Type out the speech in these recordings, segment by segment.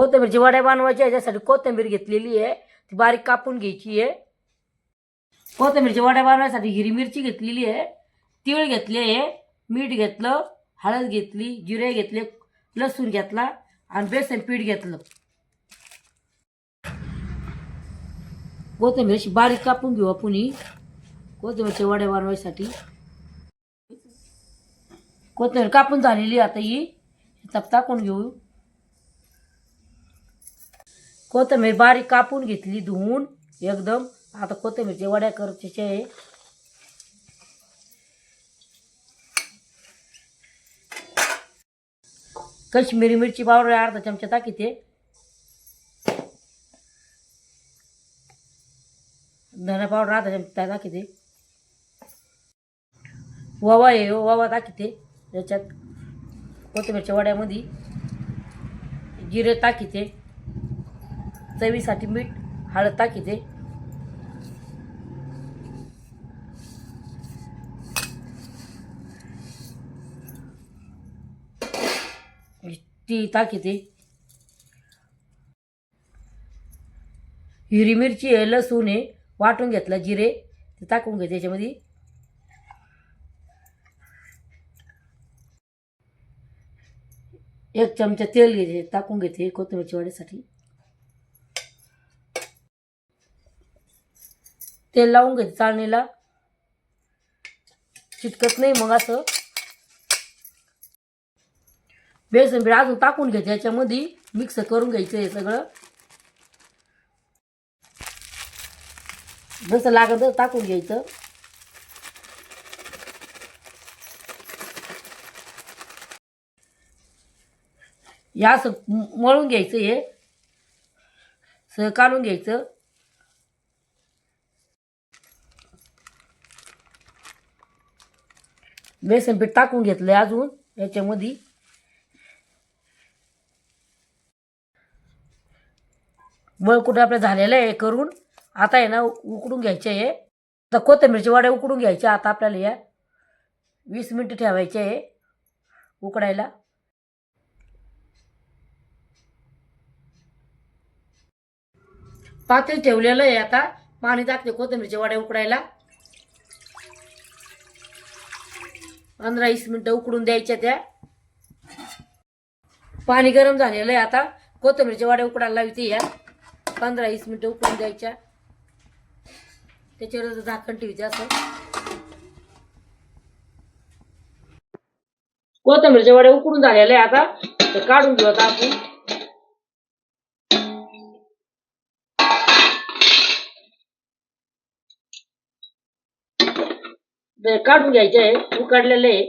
कोथिंबीरची वड्या बनवायच्या याच्यासाठी कोथिंबीर घेतलेली आहे, ती बारीक कापून घ्यायची आहे. कोथिंबीरची वड्या बनवण्यासाठी हिरवी मिरची घेतलेली आहे, तीळ घेतले आहे, मीठ घेतलं, हळद घेतली, जिरे घेतले, लसूण घेतला आणि बेसन पीठ घेतलं. कोथिंबीर बारीक कापून घेऊ आपण. कोथिंबीरच्या वड्या बनवायसाठी कोथिंबीर कापून झालेली. आता ही टाकून घेऊ. कोथिंबीर बारीक कापून घेतली धुवून एकदम. आता कोथिंबीरच्या वड्या करायच्या आहे. कश्मीरी मिरची पावडर अर्धा चमचा टाकीते. धना पावडर अर्धा चमचा टाकीते. ओवा आहे, ओवा टाकीते याच्यात. कोथिंबीरच्या वड्यामध्ये जिरे टाकीते, चवीसाठी मीठ, हळद टाकीते. ती टाकीते. हिरवी मिरची आहे, लसूण आहे, वाटून घेतला, जिरे ते टाकून घेते त्याच्यामध्ये. एक चमचा तेल घेते, टाकून घेते कोथिंबीरच्या वड्यासाठी. तेल लावून घेते चाळणीला, चिटकत नाही मग असं. बेसन पीठ अजून टाकून घ्यायचं याच्यामध्ये, मिक्स करून घ्यायचं हे सगळं. जसं लागत टाकून घ्यायचं. या असं मळून घ्यायचं, हे सगळं काढून घ्यायचं. बेसन पीठ टाकून घेतलंय अजून याच्यामध्ये. मळकुट आपलं झालेलं आहे करून. आता आहे ना उकडून घ्यायचे आहे. आता कोथिंबीरची वड्या उकडून घ्यायच्या. आता आपल्याला या 20 मिनिटं ठेवायचे आहे उकडायला. पातेल ठेवलेलं आहे. आता पाणी टाकते कोथिंबीरच्या वड्या उकडायला. 15-20 मिनिटं उकडून द्यायच्या त्या. पाणी गरम झालेलं आहे. आता कोथिंबीरच्या वड्या उकडायला लावते या. 15-20 मिनिटं उकडून द्यायच्या. त्याच्यावर झाकण ठेवायचं असं. कोथिंबीरच्या वड्या उकडून झालेल्या आहे. आता ते काढून घेऊ. आता आपण काढून घ्यायचे आहे, उकडलेले आहे.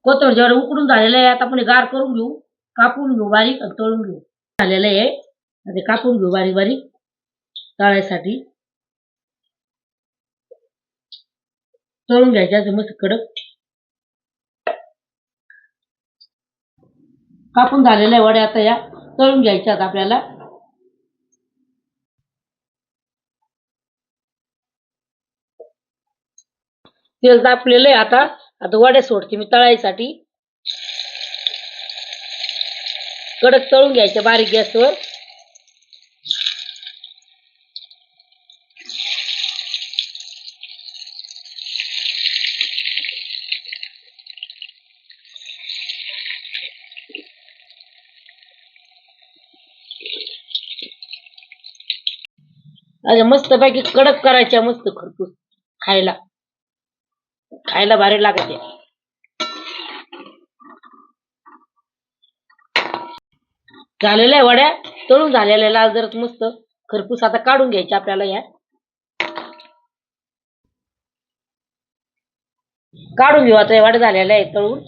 कोथिंबीरच्या वड्या उकडून झालेले आहे. आता आपण गार करून घेऊ, कापून घेऊ बारीक आणि तळून घेऊ. झालेलं आहे ते कापून घेऊ बारीक बारीक तळायसाठी. तळून घ्यायच्या मस्त कडक. कापून झालेल्या वड्या आता या तळून घ्यायच्यात आपल्याला. तेल तापलेलं आहे. आता वड्या सोडते मी तळायसाठी. कडक तळून घ्यायच्या बारीक गॅसवर. अरे मस्त पैकी कडक करायच्या, मस्त खरपूस खायला खायला भारी लागते. झालेल्या वड्या तळून झालेल्या लाल जर मस्त खरपूस. आता काढून घ्यायच्या आपल्याला या. काढून घेऊ आता. वड्या झालेल्या आहेत तळून.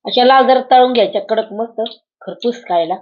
अशा लाल जर तळून घ्यायच्या कडक मस्त खरपूस खायला.